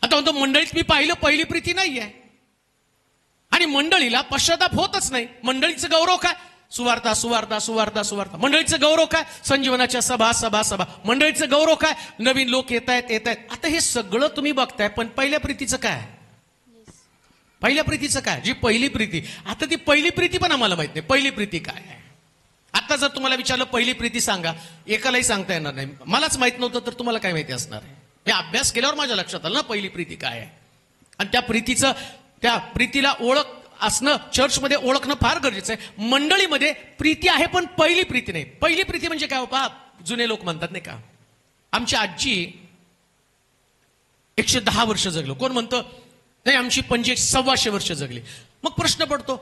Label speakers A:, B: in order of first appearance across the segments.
A: आता म्हणतो मंडळीत मी पाहिलं पहिली प्रीती नाहीये, आणि मंडळीला पश्चाताप होतच नाही. मंडळीचं गौरव काय? सुवार्ता सुवार्ता सुवार्ता सुवार्ता. मंडळीचं गौरव काय? संजीवनाच्या सभा सभा सभा. मंडळीचं गौरव काय? नवीन लोक येत आहेत. आता हे सगळं तुम्ही बघताय, पण पहिल्या प्रीतीचं काय? पहिल्या प्रीतीचं काय? जी पहिली प्रीती, आता ती पहिली प्रीती पण आम्हाला माहित नाही पहिली प्रीती काय आहे. आता जर तुम्हाला विचारलं पहिली प्रीती सांगा, एकालाही सांगता येणार नाही. मलाच माहित नव्हतं तर तुम्हाला काय माहिती असणार आहे? हे अभ्यास केल्यावर माझ्या लक्षात आलं ना पहिली प्रीती काय आहे. आणि त्या प्रीतीला ओळख असणं, चर्चमध्ये ओळखणं फार गरजेचं आहे. मंडळीमध्ये प्रीती आहे पण पहिली प्रीती नाही. पहिली प्रीती म्हणजे काय? पहा, जुने लोक म्हणतात नाही का, आमची आजी 110 वर्ष जगलो. कोण म्हणतं नाही आमची 125 वर्ष जगली. मग प्रश्न पडतो,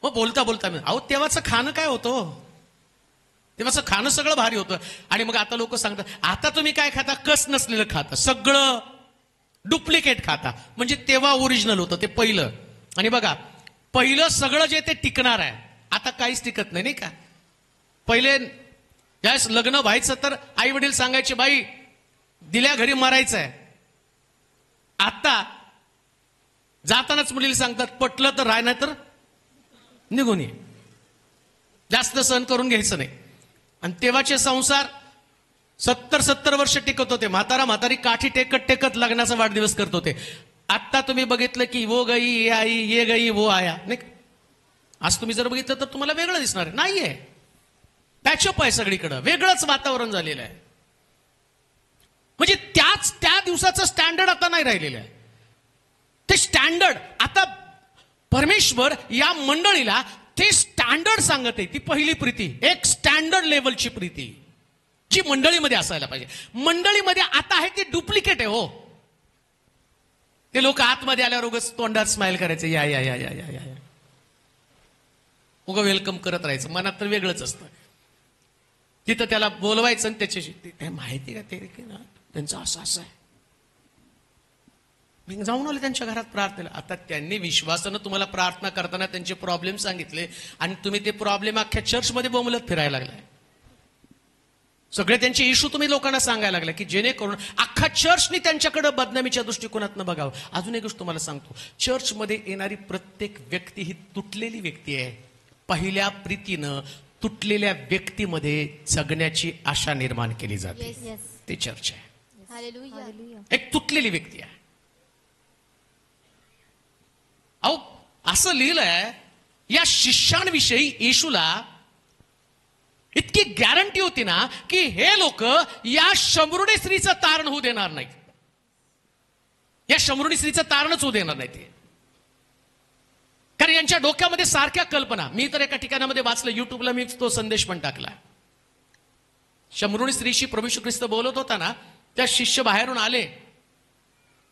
A: मग बोलता बोलता अहो तेव्हाचं खाणं काय होतं? तेव्हाचं खाणं सगळं भारी होतं. आणि मग आता लोक सांगतात आता तुम्ही काय खाता? कस नसलेलं खाता, सगळं डुप्लिकेट खाता. म्हणजे तेव्हा ओरिजिनल होतं ते पहिलं. आणि बघा, पहिलं सगळं जे ते टिकणार आहे, आता काहीच टिकत नाही, नाही का? पहिले ज्यावेळेस लग्न व्हायचं तर आई वडील सांगायचे बाई दिल्या घरी मरायचं आहे. आता जातानाच मुलीला सांगतात पटलं तर राह, नाही तर निघून ये. जास्त सहन करून घ्यायचं नाही. आणि तेव्हाचे संसार 70 वर्ष टिकत होते. म्हातारी काठी टेकत टेकत लग्नाचा वाढदिवस करत होते. आता तुम्ही बघितलं की वो गई ये आई, ये गई वो आया, नाही. आज तुम्ही जर बघितलं तर तुम्हाला वेगळं दिसणार आहे. नाहीये, पॅचअप आहे सगळीकडं, वेगळंच वातावरण झालेलं आहे. म्हणजे त्या दिवसाचं स्टँडर्ड आता नाही राहिलेलं आहे. ते स्टँडर्ड आता परमेश्वर या मंडळीला ते स्टँडर्ड सांगत आहे. ती पहिली प्रीती, एक स्टँडर्ड लेवलची प्रीती जी मंडळीमध्ये असायला पाहिजे. मंडळीमध्ये आता आहे ती डुप्लिकेट आहे. हो, ते लोक आतमध्ये आल्यावर उगाच तोंडात स्माइल करायचे, या या या या या या उगा वेलकम करत राहायचं. मनात तर वेगळंच असतं. तिथं त्याला बोलवायचं आणि त्याच्याशी माहिती का ते त्यांचं असं आहे. मी जाऊन आले त्यांच्या घरात प्रार्थनेला. आता त्यांनी विश्वासानं तुम्हाला प्रार्थना करताना त्यांचे प्रॉब्लेम सांगितले आणि तुम्ही ते प्रॉब्लेम अख्ख्या चर्चमध्ये बोंबलत फिरायला लागलाय. सगळे त्यांचे इश्यू तुम्ही लोकांना सांगायला लागला की जेणेकरून अख्खा चर्चनी त्यांच्याकडे बदनामीच्या दृष्टिकोनातून बघावं. अजून एक गोष्ट तुम्हाला सांगतो, चर्चमध्ये येणारी प्रत्येक व्यक्ती ही तुटलेली व्यक्ती आहे. पहिल्या प्रीतीनं तुटलेल्या व्यक्तीमध्ये जगण्याची आशा निर्माण केली जाते. ते चर्च आहे. एक तुटलेली व्यक्ती आहे. अहो असं लिहिलंय, या शिष्यांविषयी येशूला इतकी गॅरंटी होती ना की हे लोक या शमरुणी स्त्रीचं तारण होऊ देणार नाही. या शमरुणी स्त्रीचं तारणच होऊ देणार नाही ते. कारण यांच्या डोक्यामध्ये सारख्या कल्पना. मी तर एका ठिकाणामध्ये वाचलं, युट्यूबला मी तो संदेश पण टाकला. शमरुणी स्त्रीशी प्रभू येशू ख्रिस्त बोलत होता ना, त्या शिष्य बाहेरून आले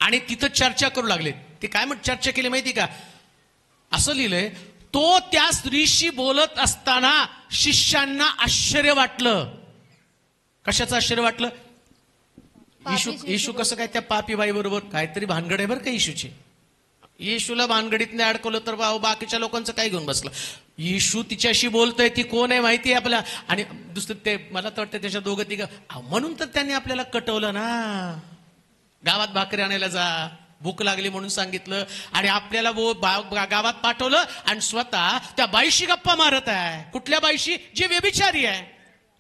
A: आणि तिथं चर्चा करू लागले. ते काय म्हणत चर्चा केली माहिती का? असं लिहिलंय, तो त्या स्त्रीशी बोलत असताना शिष्यांना आश्चर्य वाटलं. कशाचं आश्चर्य वाटलं? येशू कसं काय त्या पापी बाई बरोबर? काहीतरी भानगड आहे बरं का येशूची. येशूला भानगडीतनं अडकवलं तर बाकीच्या लोकांचं काय घेऊन बसलं. येशू तिच्याशी बोलतोय, ती कोण आहे माहिती आहे आपल्याला. आणि दुसरं ते मला तर वाटतं त्याच्या दोघं तिघं, म्हणून तर त्यांनी आपल्याला कटवलं ना. गावात भाकरी आणायला जा, भूक लागली म्हणून सांगितलं आणि आपल्याला गावात पाठवलं आणि स्वतः त्या बाईशी गप्पा मारत आहे. कुठल्या बाईशी? जी व्यभिचारी आहे.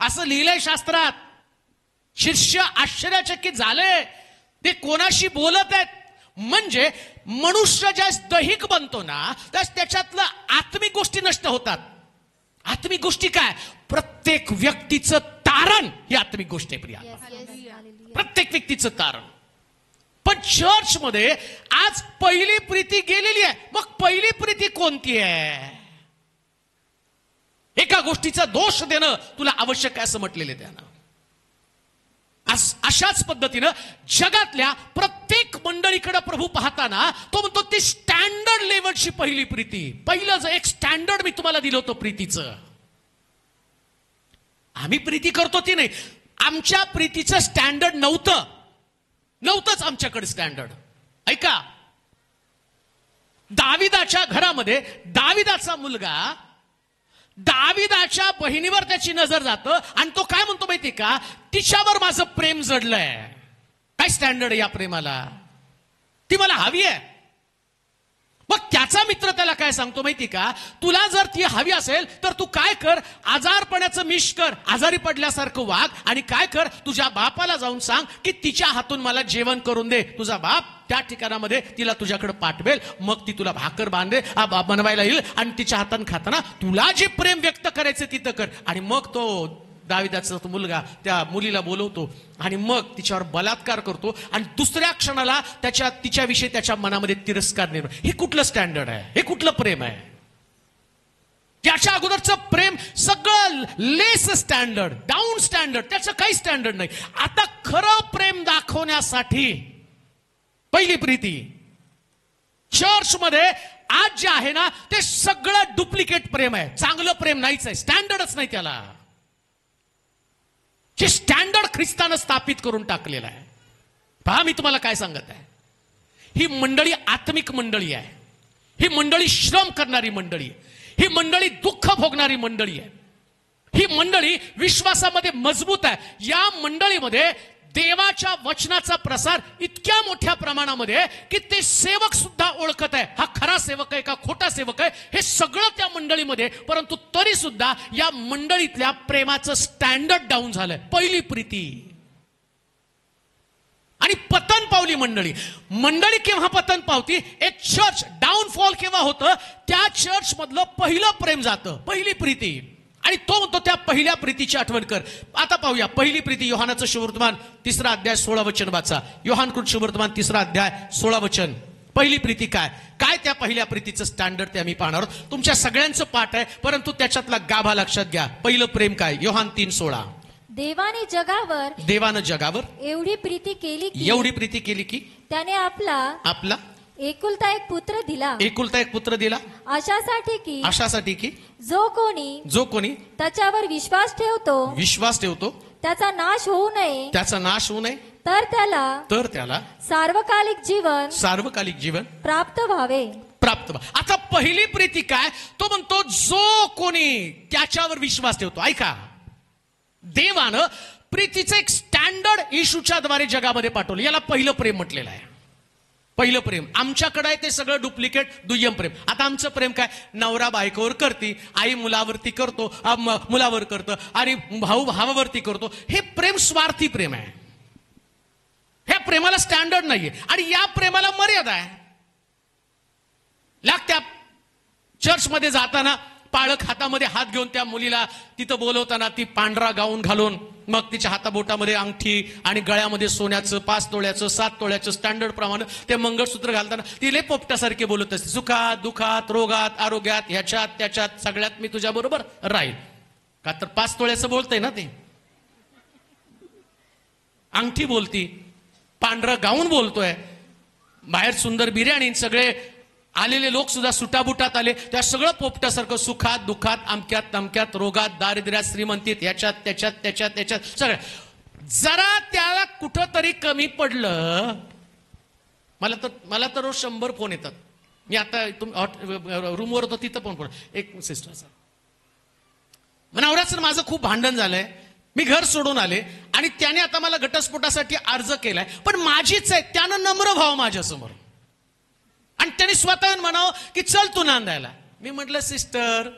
A: असं लिहिलंय शास्त्रात. शिष्य आश्चर्यचकित झाले, ते कोणाशी बोलत आहेत. म्हणजे मनुष्य ज्यास दैहिक बनतो ना, त्याच्यातलं आत्मिक गोष्टी नष्ट होतात. आत्मिक गोष्टी काय? प्रत्येक व्यक्तीचं तारण ही आत्मिक गोष्ट आहे प्रिया. प्रत्येक व्यक्तीचं तारण. पण चर्च मध्ये आज पहिली प्रीती गेलेली आहे. मग पहिली प्रीती कोणती आहे? एका गोष्टीचा दोष देणं तुला आवश्यक आहे असं म्हटलेलं आहे त्यानं. अशाच पद्धतीनं जगातल्या प्रत्येक मंडळीकडे प्रभू पाहताना तो म्हणतो ती स्टँडर्ड लेवलची पहिली प्रीती. पहिलं एक स्टँडर्ड मी तुम्हाला दिलं होतं प्रीतीचं. आम्ही प्रीती करतो ती नाही, आमच्या प्रीतीचं स्टँडर्ड नव्हतंच आमच्याकडे स्टँडर्ड. ऐका, दाविदाच्या घरामध्ये दाविदाचा मुलगा दाविदाच्या बहिणीवर त्याची नजर जातं आणि तो काय म्हणतो माहिती का? तिच्यावर माझं प्रेम जडलंय. काय स्टँडर्ड या प्रेमाला? ती मला हवी आहे. मग त्याचा मित्र त्याला काय सांगतो माहिती का, तुला जर ती हवी असेल तर तू काय कर, आजारपणाचं मिश कर, आजारी पडल्यासारखं वाग आणि काय कर, तुझ्या बापाला जाऊन सांग की तिच्या हातून मला जेवण करून दे. तुझा बाप त्या ठिकाणामध्ये तिला तुझ्याकडे पाठवेल, मग ती तुला भाकर बनवायला येईल आणि तिच्या हाताने खाताना तुला जे प्रेम व्यक्त करायचं तिथं कर. आणि मग तो दाविदाचा तो मुलगा त्या मुलीला बोलवतो आणि मग तिच्यावर बलात्कार करतो आणि दुसऱ्या क्षणाला तिच्याविषयी त्याच्या मनामध्ये तिरस्कार निर्माण. हे कुठलं स्टँडर्ड आहे? हे कुठलं प्रेम आहे? त्याच्या अगोदरचं प्रेम सगळं लेस स्टँडर्ड, डाऊन स्टँडर्ड, त्याचं काही स्टँडर्ड नाही. आता खरं प्रेम दाखवण्यासाठी पहिली प्रीती चर्चमध्ये आज जे आहे ना ते सगळं डुप्लिकेट प्रेम आहे. चांगलं प्रेम नाहीच आहे, स्टँडर्डच नाही त्याला. जे स्टँडर्ड ख्रिस्तानं स्थापित करून टाकलेलं आहे. पहा मी तुम्हाला काय सांगत आहे, ही मंडळी आत्मिक मंडळी आहे, ही मंडळी श्रम करणारी मंडळी आहे, ही मंडळी दुःख भोगणारी मंडळी आहे, ही मंडळी विश्वासामध्ये मजबूत आहे. या मंडळीमध्ये देवाच्या वचनाचा प्रसार इतक्या मोठ्या प्रमाणामध्ये आहे की ते सेवक सुद्धा ओळखत आहे, हा खरा सेवक आहे का खोटा सेवक आहे, हे सगळं त्या मंडळीमध्ये. परंतु तरी सुद्धा या मंडळीतल्या प्रेमाचं स्टँडर्ड डाऊन झालंय. पहिली प्रीती आणि पतन पावली मंडळी. मंडळी केव्हा पतन पावती? एक चर्च डाऊनफॉल केव्हा होतं? त्या चर्च मधलं पहिलं प्रेम जातं, पहिली प्रीती. आणि तो म्हणतो त्या पहिल्या प्रीतीची आठवण कर. आता पाहूया पहिली प्रीती. योहानाचं शुभवर्तमान 3 अध्याय 16 वचन वाचा. योहानकृत शुभवर्तमान 3 अध्याय 16 वचन. पहिली प्रीती काय काय त्या पहिल्या प्रीतीचं स्टँडर्ड ते आम्ही पाहणार आहोत. तुमच्या सगळ्यांचं पाठ आहे, परंतु त्याच्यातला गाभा लक्षात घ्या. पहिलं प्रेम काय? योहान 3:16. देवानं जगावर
B: एवढी प्रीती केली की त्याने आपला एकुलता एक पुत्र दिला
A: अशासाठी की
B: जो कोणी त्याच्यावर विश्वास ठेवतो त्याचा नाश होऊ नये तर त्याला सार्वकालिक जीवन प्राप्त व्हावे.
A: आता पहिली प्रीती काय? तो म्हणतो जो कोणी त्याच्यावर विश्वास ठेवतो. ऐका, देवानं प्रीतीचं एक स्टँडर्ड येशूच्या द्वारे जगामध्ये पाठवलं. याला पहिलं प्रेम म्हटलेलं आहे. पहिलं प्रेम. आमच्याकडे आहे ते सगळं डुप्लिकेट दुय्यम प्रेम. आता आमचं प्रेम काय? नवरा बायकोवर करती, आई मुलावरती करतो, मुलावर करतं आणि भाऊ भावावरती करतो. हे प्रेम स्वार्थी प्रेम आहे. ह्या प्रेमाला स्टँडर्ड नाहीये आणि या प्रेमाला मर्यादा आहे. लागत्या चर्चमध्ये जाताना पाळक हातामध्ये हात घेऊन त्या मुलीला तिथं बोलवताना ती पांढरा गाऊन घालून, मग तिच्या हाताबोटामध्ये अंगठी आणि गळ्यामध्ये सोन्याचं 5 तोळ्याचं 7 तोळ्याचं स्टँडर्ड प्रमाणे ते मंगळसूत्र घालताना ती लय पोपटासारखे बोलत असते. सुखात दुखात रोगात आरोग्यात ह्याच्यात त्याच्यात सगळ्यात मी तुझ्या बरोबर राहील. का तर 5 तोळ्याचं बोलतंय ना, ते अंगठी बोलती, पांढरा गाऊन बोलतोय, बाहेर सुंदर बिर्याणी, सगळे आलेले लोक सुद्धा सुटाबुटात आले, त्या सगळं पोपटासारखं सुखात दुखात अमक्यात तमक्यात रोगात दारिद्र्यात श्रीमंतीत ह्याच्यात त्याच्यात सगळं. जरा त्याला कुठंतरी कमी पडलं. मला तर रोज 100 फोन येतात. मी आता रूमवर होतो तिथं पण फोन. एक सिस्टरचा नवऱ्याचं माझं खूप भांडण झालंय, मी घर सोडून आले आणि त्याने आता मला घटस्फोटासाठी अर्ज केलाय, पण माझीच आहे. त्यानं नम्र भाव माझ्यासमोर आणि त्यांनी स्वतः म्हणावं की चल तू नांदायला. मी म्हटलं सिस्टर,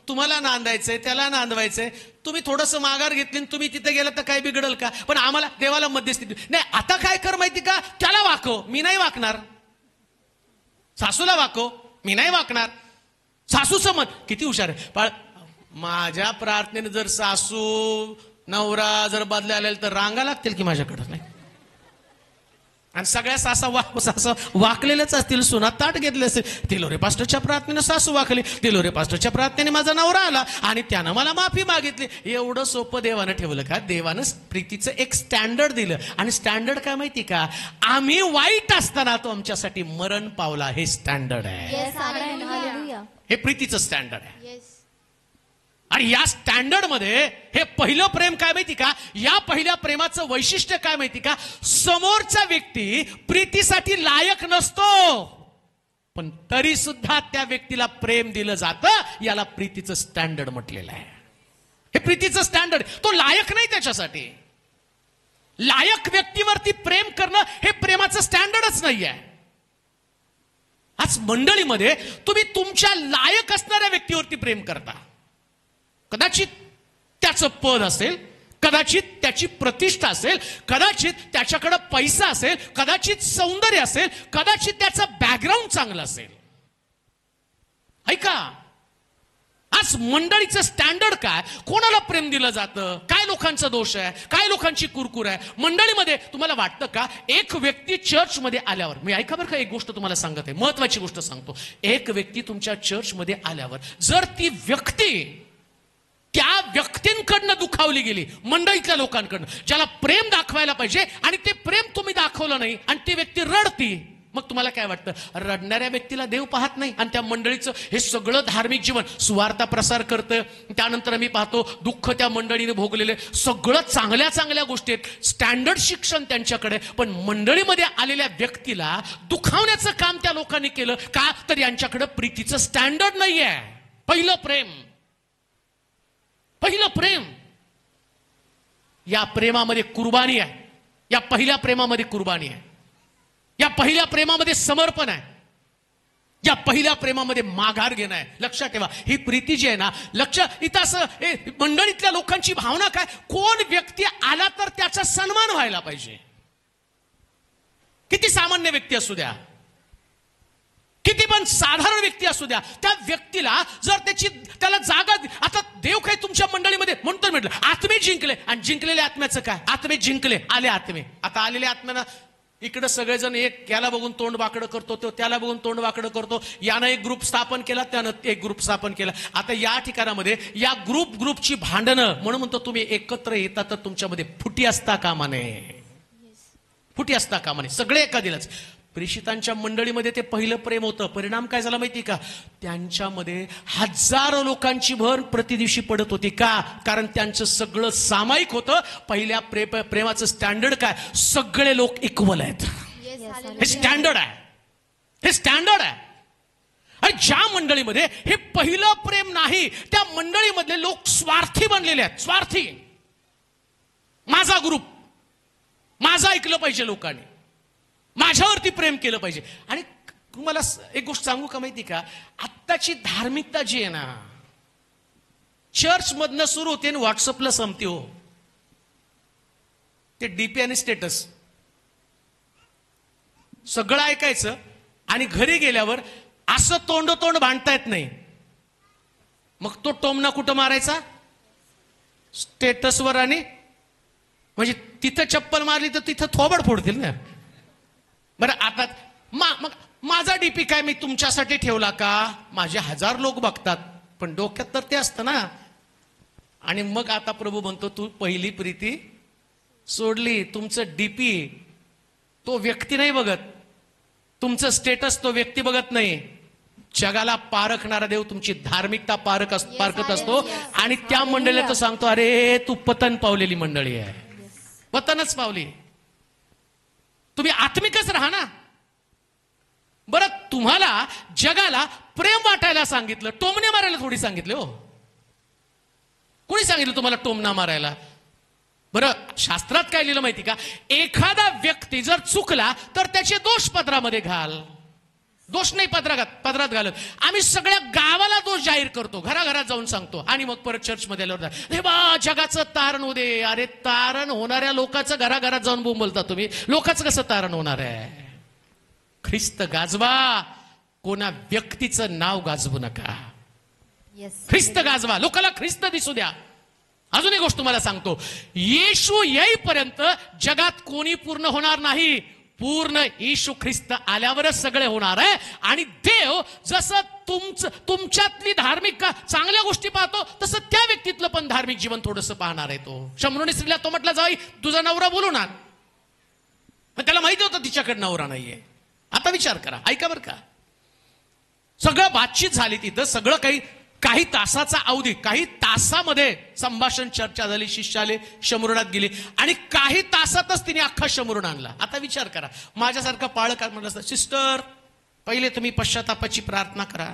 A: तुम्हाला नांदायचंय, त्याला नांदवायचंय, तुम्ही थोडंसं माघार घेतली, तुम्ही तिथे गेलं तर काय बिघडल का? पण आम्हाला देवाला मध्यस्थी नाही. आता काय कर माहिती का? त्याला वाकव, मी नाही वाकणार. सासूला वाकव, मी नाही वाकणार. सासूचं मन किती हुशार आहे. पण माझ्या प्रार्थनेने जर सासू नवरा जर बदलायला तर रांगा लागतील की माझ्याकडं नाही. आणि सगळ्या सासा वाकलेल्याच असतील, सुना ताट घेतले असेल. तिलोरे पास्टरच्या प्रार्थनेनं सासू वाकली, तिलोरे पास्टरच्या प्रार्थनेने माझा नवरा आला आणि त्यानं मला माफी मागितली. एवढं सोपं देवानं ठेवलं का? देवानं प्रीतीचं एक स्टँडर्ड दिलं. आणि स्टँडर्ड काय माहिती का? आम्ही वाईट असताना तो आमच्यासाठी मरण पावला. हे स्टँडर्ड आहे. हे प्रीतीचं स्टँडर्ड आहे. आणि या स्टँडर्ड मध्ये हे पहिलं प्रेम काय माहिती का? या पहिल्या प्रेमाचं वैशिष्ट्य काय माहिती का? समोरचा व्यक्ती प्रीतीसाठी लायक नसतो, पण तरी सुद्धा त्या व्यक्तीला प्रेम दिलं जातं. याला प्रीतीचं स्टँडर्ड म्हटलेलं आहे. हे प्रीतीचं स्टँडर्ड. तो लायक नाही त्याच्यासाठी. लायक व्यक्तीवरती प्रेम करणं हे प्रेमाचं स्टँडर्डच नाही आहे. आज मंडळीमध्ये तुम्ही तुमच्या लायक असणाऱ्या व्यक्तीवरती प्रेम करता. कदाचित त्याचं पद असेल, कदाचित त्याची प्रतिष्ठा असेल, कदाचित त्याच्याकडे पैसा असेल, कदाचित सौंदर्य असेल, कदाचित त्याचं बॅकग्राऊंड चांगलं असेल. ऐका, आज मंडळीचं स्टँडर्ड काय, कोणाला प्रेम दिलं जातं, काय लोकांचा दोष आहे, काय लोकांची कुरकुर आहे मंडळीमध्ये. तुम्हाला वाटतं का एक व्यक्ती चर्चमध्ये आल्यावर, मी ऐका बरं का, एक गोष्ट तुम्हाला सांगत आहे, महत्वाची गोष्ट सांगतो. एक व्यक्ती तुमच्या चर्चमध्ये आल्यावर जर ती व्यक्ती त्या व्यक्तींकडनं दुखावली गेली, मंडळीतल्या लोकांकडनं, ज्याला प्रेम दाखवायला पाहिजे, आणि ते प्रेम तुम्ही दाखवलं नाही आणि ती व्यक्ती रडती, मग तुम्हाला काय वाटतं? रडणाऱ्या व्यक्तीला देव पाहत नाही आणि त्या मंडळीचं हे सगळं धार्मिक जीवन सुवार्ता प्रसार करतं. त्यानंतर आम्ही पाहतो दुःख त्या मंडळीने भोगलेले, सगळं चांगल्या चांगल्या गोष्टी आहेत, स्टँडर्ड शिक्षण त्यांच्याकडे, पण मंडळीमध्ये आलेल्या व्यक्तीला दुखावण्याचं काम त्या लोकांनी केलं. का तर यांच्याकडे प्रीतीचं स्टँडर्ड नाहीये. पहिलं प्रेम, पहिलं प्रेम, या प्रेमामध्ये कुर्बानी आहे. या पहिल्या प्रेमामध्ये कुर्बानी आहे. या पहिल्या प्रेमामध्ये समर्पण आहे. या पहिल्या प्रेमामध्ये माघार घेणं आहे. लक्षात ठेवा, ही प्रीती जी आहे ना, इथं असं मंडळीतल्या लोकांची भावना काय, कोण व्यक्ती आला तर त्याचा सन्मान व्हायला पाहिजे. किती सामान्य व्यक्ती असू द्या, किती पण साधारण व्यक्ती असू द्या, त्या व्यक्तीला जर त्याला जागा, आता देव काय तुमच्या मंडळीमध्ये म्हणतो, म्हटलं आत्मे जिंकले, आणि जिंकलेल्या आत्म्याचं काय, आत्मे जिंकले, आले आत्मे. आता आलेल्या आत्म्याला इकडे सगळेजण एक याला बघून तोंड वाकडं करतो, तो त्याला बघून तोंड वाकडं करतो. यानं एक ग्रुप स्थापन केला, त्यानं एक ग्रुप स्थापन केला. आता या ठिकाणामध्ये या ग्रुपची भांडणं, म्हणून म्हणतो तुम्ही एकत्र येता तर तुमच्यामध्ये फुटी असता कामा नये, फुटी असता कामा नये. सगळे एका दिलाच. प्रेषितांच्या मंडळीमध्ये ते पहिलं प्रेम होतं. परिणाम काय झाला माहिती का? त्यांच्यामध्ये हजारो लोकांची भर प्रतिदिवशी पडत होती. का? कारण त्यांचं सगळं सामायिक होतं. पहिल्या प्रेमाचं स्टँडर्ड काय? सगळे लोक इक्वल आहेत. हे स्टँडर्ड आहे, हे स्टँडर्ड आहे. आणि ज्या मंडळीमध्ये हे पहिलं प्रेम नाही, त्या मंडळीमधले लोक स्वार्थी बनलेले आहेत. स्वार्थी, माझा ग्रुप, माझं ऐकलं पाहिजे लोकांनी, माझ्यावरती प्रेम केलं पाहिजे. आणि तुम्हाला एक गोष्ट सांगू का माहिती का? आत्ताची धार्मिकता जी आहे ना, चर्च मधनं सुरू होते आणि व्हॉट्सअपला संपते. हो, ते डीपी आणि स्टेटस सगळं ऐकायचं, आणि घरी गेल्यावर असं तोंड भांडता येत नाही. मग तो टोमना कुठं मारायचा? स्टेटसवर. आणि म्हणजे तिथं चप्पल मारली तर तिथं थोबड फोडतील ना. बरं, आता मग माझा डीपी काय मी तुमच्यासाठी ठेवला का? माझे 1000 लोक बघतात, पण डोक्यात तर ते असतं ना. आणि मग आता प्रभू म्हणतो, तू पहिली प्रीती सोडली. तुमचं डीपी तो व्यक्ती नाही बघत, तुमचं स्टेटस तो व्यक्ती बघत नाही. जगाला पारखणारा देव तुमची धार्मिकता पारखत असतो. आणि त्या मंडळीला तो सांगतो, अरे तू पतन पावलेली मंडळी आहे, पतनच पावली. तुम्ही आत्मिकच राहा ना. बरं, तुम्हाला जगाला प्रेम वाटायला सांगितलं, टोमणे मारायला थोडी सांगितले. हो, कोणी सांगितलं तुम्हाला टोमणा मारायला? बरं, शास्त्रात काय लिहिलं माहिती का? एखादा व्यक्ती जर चुकला तर त्याचे दोष पत्रामध्ये घाल. दोष नाही पदरात घालत. आम्ही सगळ्या गावाला दोष जाहीर करतो, घराघरात जाऊन सांगतो, आणि मग परत चर्चमध्ये आल्यावर हे बा जगाचं तारण होऊ दे. अरे तारण होणाऱ्या लोकांचं घराघरात जाऊन बोलता तुम्ही, लोकांचं कसं तारण होणार आहे? ख्रिस्त गाजवा, कोणा व्यक्तीचं नाव गाजवू नका. ख्रिस्त गाजवा, लोकांना ख्रिस्त दिसू द्या. अजून एक गोष्ट तुम्हाला सांगतो, येशू येईपर्यंत जगात कोणी पूर्ण होणार नाही. पूर्ण येशू ख्रिस्त आल्यावरच सगळे होणार आहे. आणि देव जसं तुमच्यातली धार्मिक चांगल्या गोष्टी पाहतो, तसं त्या व्यक्तीतलं पण धार्मिक जीवन थोडंसं पाहणार आहे. तो शमरोनी स्त्रीला तो म्हटला, जाई तुझा नवरा बोलून आण. त्याला माहिती होतं तिच्याकडे नवरा नाहीये. आता विचार करा, ऐका बरं का, सगळं बातचीत झाली तिथं, सगळं काही तासाचा अवधी, काही तासामध्ये संभाषण, चर्चा झाली, शिष्य आले, शमरुणात गेले, आणि काही तासातच तिने अख्खा शमरुण आणला. आता विचार करा, माझ्यासारखा पाळक म्हटलं असतं, सिस्टर पहिले तुम्ही पश्चातापाची प्रार्थना करा,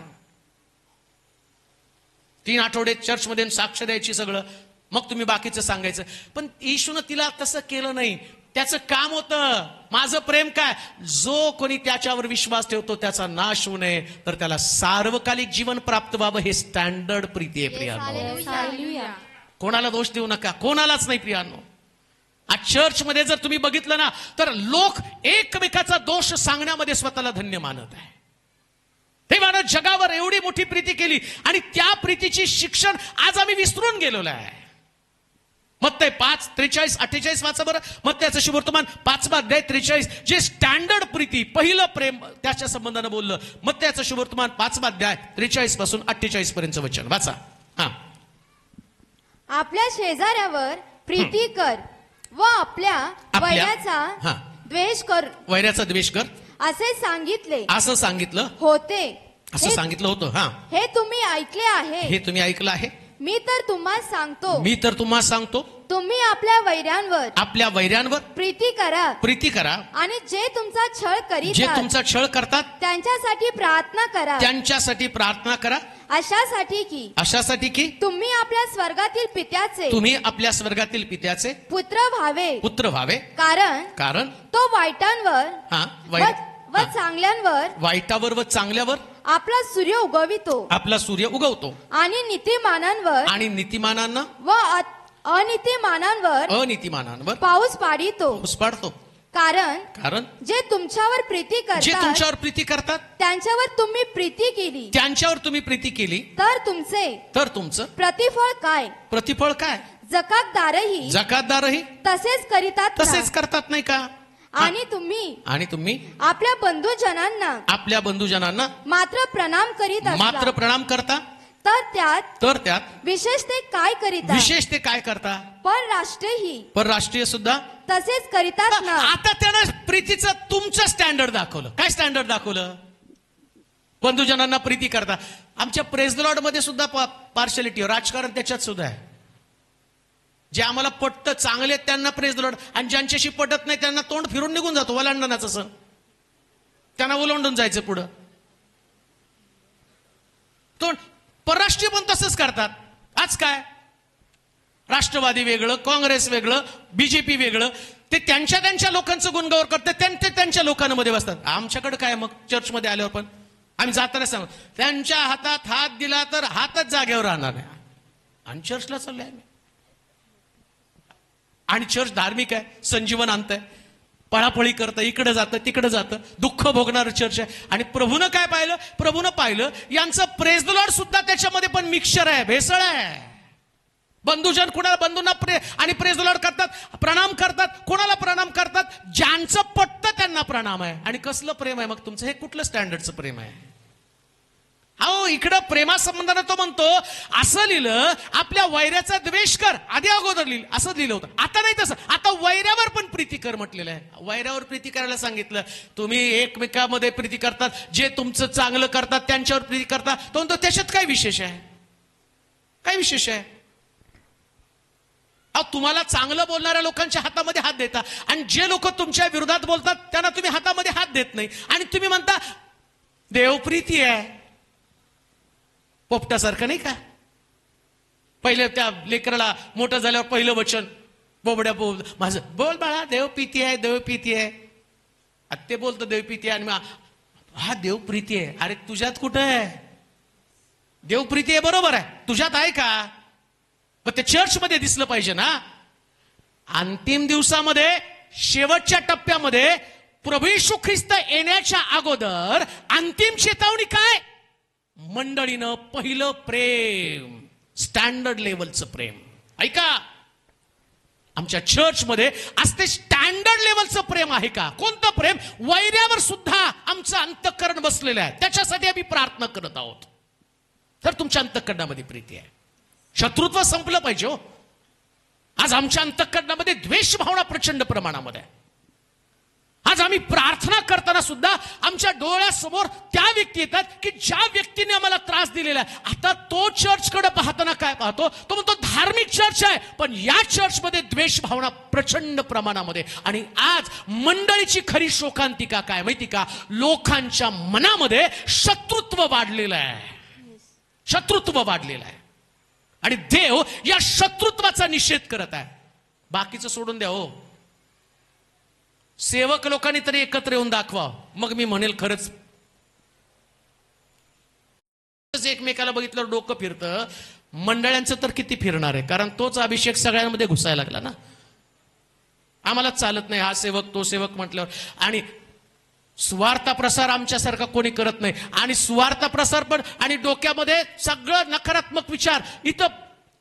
A: 3 आठवडे चर्चमध्ये साक्ष द्यायची सगळं, मग तुम्ही बाकीचं सांगायचं. पण येशूनं तिला तसं केलं नाही. त्याचं काम होतं. माझं प्रेम काय? जो कोणी त्याच्यावर विश्वास ठेवतो त्याचा नाश होऊ नये, तर त्याला सार्वकालिक जीवन प्राप्त व्हावं. हे स्टँडर्ड प्रीती आहे प्रियांनो.
B: हालेलुया.
A: कोणाला दोष देऊ नका, कोणालाच नाही प्रियांनो. आज चर्चमध्ये जर तुम्ही बघितलं ना, तर लोक एकमेकाचा दोष सांगण्यामध्ये स्वतःला धन्य मानत आहे. देवानं जगावर एवढी मोठी प्रीती केली आणि त्या प्रीतीची शिक्षण आज आम्ही विसरून गेलेलो आहे. मत्ते 5:43-48 वाचा बरं. मत्त्याचं शुभवर्तमान 5वा अध्याय 43, जे स्टँडर्ड प्रीती, पहिलं प्रेम त्याच्या संबंधानं बोललं. मत्त्याचं शुभवर्तमान 5वा अध्याय 43 पासून 48 पर्यंत वचन वाचा. हा.
C: आपल्या शेजाऱ्यावर प्रीती कर व आपल्या
A: हा.
C: वैराचा द्वेष कर,
A: वैराचा द्वेष कर,
C: असे सांगितले
A: असं सांगितलं
C: होते.
A: असं सांगितलं होतं. हा,
C: हे तुम्ही ऐकले आहे.
A: हे तुम्ही ऐकलं आहे.
C: मी तर तुम्हाला सांगतो,
A: मी तर तुम्हाला सांगतो,
C: तुम्ही आपल्या वैऱ्यांवर
A: आपल्या वैऱ्यांवर
C: प्रीती करा
A: प्रीती करा,
C: आणि जे तुमचा छळ
A: जे
C: करीतात
A: तुमचा छळ करतात
C: त्यांच्यासाठी प्रार्थना करा.
A: त्यांच्यासाठी प्रार्थना करा.
C: अशासाठी की तुम्ही आपल्या स्वर्गातील पित्याचे
A: तुम्ही आपल्या स्वर्गातील पित्याचे
C: पुत्र व्हावे.
A: कारण
C: तो वाईटांवर
A: हा
C: व चांगल्यांवर
A: वाईटावर व चांगल्यावर
C: आपला सूर्य उगवितो.
A: आपला सूर्य उगवतो
C: आणि नीतिमानांवर
A: आणि नीतिमानांना
C: व अनितिमानांवर
A: पाऊस
C: पाडतो. कारण जे तुमच्यावर प्रीती करतात त्यांच्यावर तुम्ही प्रीती केली तर तुमचं
A: प्रतिफळ काय?
C: जकातदारही तसेच
A: करतात नाही का?
C: आणि तुम्ही आपल्या
A: बंधुजनांना
C: मात्र प्रणाम करता तर त्यात विशेष ते काय करता
A: परराष्ट्रीय सुद्धा
C: तसेच करीतात ना.
A: आता त्यानं प्रीतीचं तुमचं स्टँडर्ड दाखवलं. काय स्टँडर्ड दाखवलं? बंधुजनांना प्रीती करता. आमच्या प्रेज द लॉर्ड मध्ये सुद्धा पार्शलिटी, राजकारण त्याच्यात सुद्धा आहे. जे आम्हाला पटतं, चांगले त्यांना प्रेज द लॉर्ड, आणि ज्यांच्याशी पटत नाही त्यांना तोंड फिरून निघून जातो. ओलांडणाचं सण, त्यांना ओलांडून जायचं पुढं. तोंड परराष्ट्रीय पण तसंच करतात. आज काय, राष्ट्रवादी वेगळं, काँग्रेस वेगळं, बीजेपी वेगळं. ते त्यांच्या लोकांचं गुणगावर करतात, त्यांच्या लोकांमध्ये बसतात. आमच्याकडे काय मग चर्चमध्ये आल्यावर पण आम्ही जाताना सांगू, त्यांच्या हातात हात दिला तर हातच जागेवर राहणार नाही. आणि चर्चला चाललोय आम्ही. आणि चर्च धार्मिक आहे, संजीवन आणतंय, पळापळी करतं, इकडे जातं तिकडे जातं, दुःख भोगणारं चर्च आहे. आणि प्रभूनं काय पाहिलं? प्रभूनं पाहिलं यांचं प्रेज द लॉर्ड सुद्धा त्याच्यामध्ये पण मिक्सचर आहे, भेसळ आहे. बंधुजन कुणाला बंधूंना आणि प्रेज द लॉर्ड करतात, प्रणाम करतात. कोणाला प्रणाम करतात? ज्यांचं पटतं त्यांना प्रणाम आहे. आणि कसलं प्रेम आहे मग तुमचं? हे कुठलं स्टँडर्डचं प्रेम आहे? अहो, इकडं प्रेमासंबंधानं तो म्हणतो असं लिहिलं, आपल्या वैऱ्याचा द्वेष कर. आधी अगोदर असं लिहिलं होतं. आता नाही तसं, आता वैऱ्यावर पण प्रीती कर म्हटलेलं आहे. वैऱ्यावर प्रीती करायला सांगितलं. तुम्ही एकमेकांमध्ये प्रीती करतात, जे तुमचं चांगलं करतात त्यांच्यावर प्रीती करतात. तो म्हणतो त्याच्यात काय विशेष आहे? काय विशेष आहे? तुम्हाला चांगलं बोलणाऱ्या लोकांच्या हातामध्ये हात देता, आणि जे लोक तुमच्या विरोधात बोलतात त्यांना तुम्ही हातामध्ये हात देत नाही. आणि तुम्ही म्हणता देवप्रीती आहे. पोपटासारखं नाही का? पहिले त्या लेकराला मोठं झाल्यावर पहिलं वचन बोबड्या बोल, माझं बोल बाळा, देवप्रीती आहे, देवप्रीती आहे. ते बोलतं देवप्रीती आहे, आणि हा देवप्रीती आहे. अरे तुझ्यात कुठं आहे देवप्रीती? आहे बरोबर आहे, तुझ्यात आहे का? पण ते चर्चमध्ये दिसलं पाहिजे ना. अंतिम दिवसामध्ये, शेवटच्या टप्प्यामध्ये प्रभू येशू ख्रिस्त येण्याच्या अगोदर अंतिम चेतावणी काय? मंडळीनं पहिलं प्रेम, स्टँडर्ड लेवलचं प्रेम. ऐका, आमच्या चर्चमध्ये आज ते स्टँडर्ड लेवलचं प्रेम आहे का? कोणतं प्रेम? वैऱ्यावर सुद्धा आमचं अंतःकरण बसलेलं आहे. त्याच्यासाठी आम्ही प्रार्थना करत आहोत. तर तुमच्या अंतःकरणामध्ये प्रीती आहे. शत्रुत्व संपलं पाहिजे हो. आज आमच्या अंतःकरणामध्ये द्वेष भावना प्रचंड प्रमाणामध्ये आहे. आज आम्ही प्रार्थना करताना सुद्धा आमच्या डोळ्यासमोर त्या व्यक्ती येतात की ज्या व्यक्तीने आम्हाला त्रास दिलेला आहे. आता तो चर्चकडे पाहताना काय पाहतो? तो म्हणतो धार्मिक चर्च आहे, पण या चर्चमध्ये द्वेष भावना प्रचंड प्रमाणामध्ये. आणि आज मंडळीची खरी शोकांतिका काय माहिती का? लोकांच्या मनामध्ये शत्रुत्व वाढलेलं आहे. शत्रुत्व वाढलेलं आहे. आणि देव या शत्रुत्वाचा निषेध करत आहे. बाकीचं सोडून द्या हो. सेवक लोकांनी तरी एकत्र येऊन दाखवा, मग मी म्हणेल खरंच. एकमेकाला बघितलं डोकं फिरतं, मंडळांचं तर किती फिरणार आहे, कारण तोच अभिषेक सगळ्यांमध्ये घुसायला लागला ना. आम्हाला चालत नाही हा सेवक तो सेवक म्हटल्यावर, आणि स्वार्थ प्रसार आमच्यासारखा कोणी करत नाही, आणि स्वार्थ प्रसार पण आणि डोक्यामध्ये सगळं नकारात्मक विचार. इथं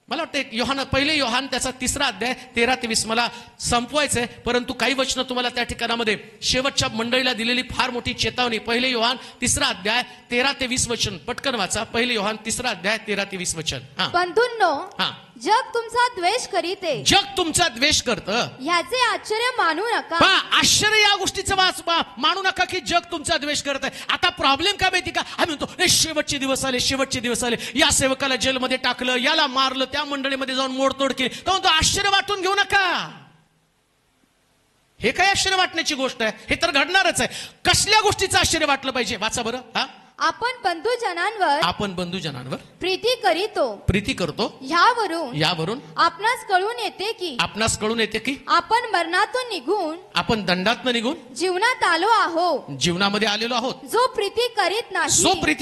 A: मला वाटतं पहिले योहान त्याचा 3रा अध्याय 13 ते 20 मला संपवायचंय, परंतु काही वचनं तुम्हाला त्या ठिकाणामध्ये शेवटच्या मंडळीला दिलेली फार मोठी चेतावणी. पहिले योहान 3रा अध्याय 13 ते 20 वचन पटकन वाचा. पहिले योहान 3रा अध्याय 13 ते 20 वचन.
C: बंधूंनो,
A: हा,
C: जग तुमचा द्वेष करीते,
A: जग तुमचा द्वेष करतं,
C: ह्याचे आश्चर्य मानू नका.
A: आश्चर्य या गोष्टीचं मानू नका की जग तुमचा द्वेष करत आहे. आता प्रॉब्लेम काय माहिती का, आम्ही म्हणतो शेवटचे दिवस आले, शेवटचे दिवस आले, या सेवकाला जेलमध्ये टाकलं, याला मारलं, त्या मंडळीमध्ये जाऊन मोडतोड केली, तर म्हणतो आश्चर्य वाटून घेऊ नका. हे काय आश्चर्य वाटण्याची गोष्ट आहे, हे तर घडणारच आहे. कसल्या गोष्टीचं आश्चर्य वाटलं पाहिजे, वाचा बरं. हा,
C: आपण बंधुजनांवर प्रीती करतो, यावरून आपणास कळून येते की आपण मरणातून दंडातून निघून जीवनात आलो आहोत, जीवनामध्ये आलेलो आहोत. जो प्रीती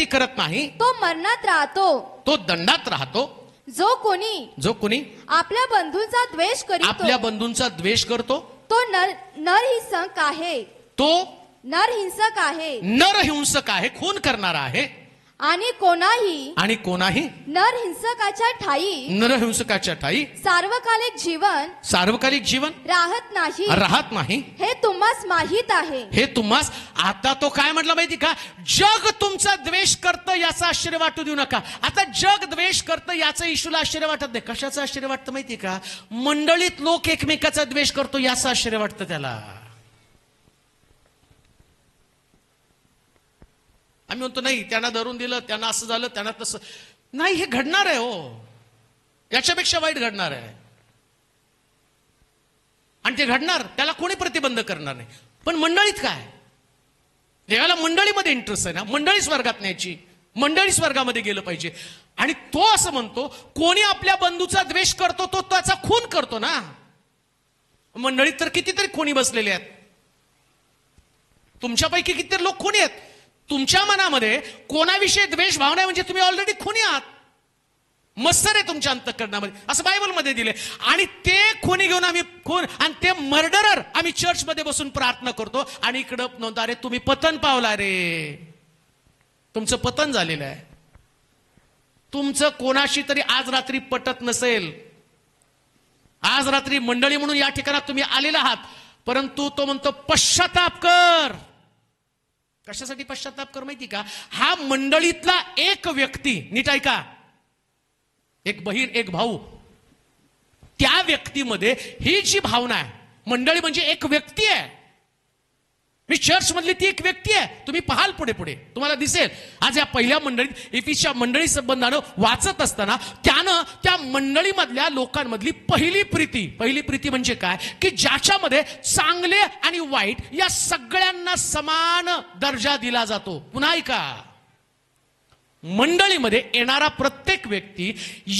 C: करत नाही तो मरणात राहतो, तो दंडात राहतो. जो कोणी आपल्या बंधूंचा द्वेष करतो तो नरहिंसक आहे, खून करणारा आहे. आणि कोणाही नरहिंसकाच्या ठाई सार्वकालिक जीवन राहत नाही, हे तुम्हास माहित आहे. आता तो काय म्हटलं माहिती का, जग तुमचा द्वेष करतं याचा आश्चर्य वाटू देऊ नका. आता जग द्वेष करतं याचं येशूला आश्चर्य वाटत नाही. कशाचं आश्चर्य वाटतं माहिती का, मंडळीत लोक एकमेकाचा द्वेष करतो याचं आश्चर्य वाटतं त्याला. आम्ही म्हणतो नाही त्यांना धरून दिलं, त्यांना असं झालं, त्यांना तसं नाही. हे घडणार आहे हो, याच्यापेक्षा वाईट घडणार आहे, आणि ते घडणार, त्याला कोणी प्रतिबंध करणार नाही. पण मंडळीत काय, देवाला मंडळीमध्ये इंटरेस्ट आहे ना, मंडळी स्वर्गात न्यायची, मंडळी स्वर्गामध्ये गेलं पाहिजे. आणि तो असं म्हणतो कोणी आपल्या बंधूचा द्वेष करतो तो त्याचा खून करतो ना. मंडळीत तर कितीतरी खुनी बसलेले आहेत, तुमच्यापैकी कितीतरी लोक खुनी आहेत. तुमच्या मनामध्ये कोणाविषयी द्वेष भावना म्हणजे तुम्ही ऑलरेडी खुनी आहात, मत्सर आहे तुमच्या अंतःकरणामध्ये, असं बायबलमध्ये दिले. आणि ते खुनी घेऊन आम्ही आणि ते मर्डरर आम्ही चर्चमध्ये बसून प्रार्थना करतो, आणि इकडं नव्हता रे तुम्ही पतन पावला रे, तुमचं पतन झालेलं आहे. तुमचं कोणाशी तरी आज रात्री पटत नसेल, आज रात्री मंडळी म्हणून या ठिकाणात तुम्ही आलेला आहात, परंतु तो म्हणतो पश्चाताप कर. कशासाठी पश्चाताप कर माहिती का, हा मंडळीतला एक व्यक्ती, नीट ऐका, एक बहीण एक भाऊ, त्या व्यक्तीमध्ये ही जी भावना आहे, मंडळी म्हणजे एक व्यक्ती आहे, मी चर्च मधली ती एक व्यक्ती आहे. तुम्ही पाहाल पुढे पुढे तुम्हाला दिसेल. आज या पहिल्या मंडळीत इफिसच्या मंडळी संबंधानं वाचत असताना त्यानं त्या मंडळीमधल्या लोकांमधली पहिली प्रीती म्हणजे काय, की ज्याच्यामध्ये चांगले आणि वाईट या सगळ्यांना समान दर्जा दिला जातो. पुन्हा ऐका, मंडळीमध्ये येणारा प्रत्येक व्यक्ती,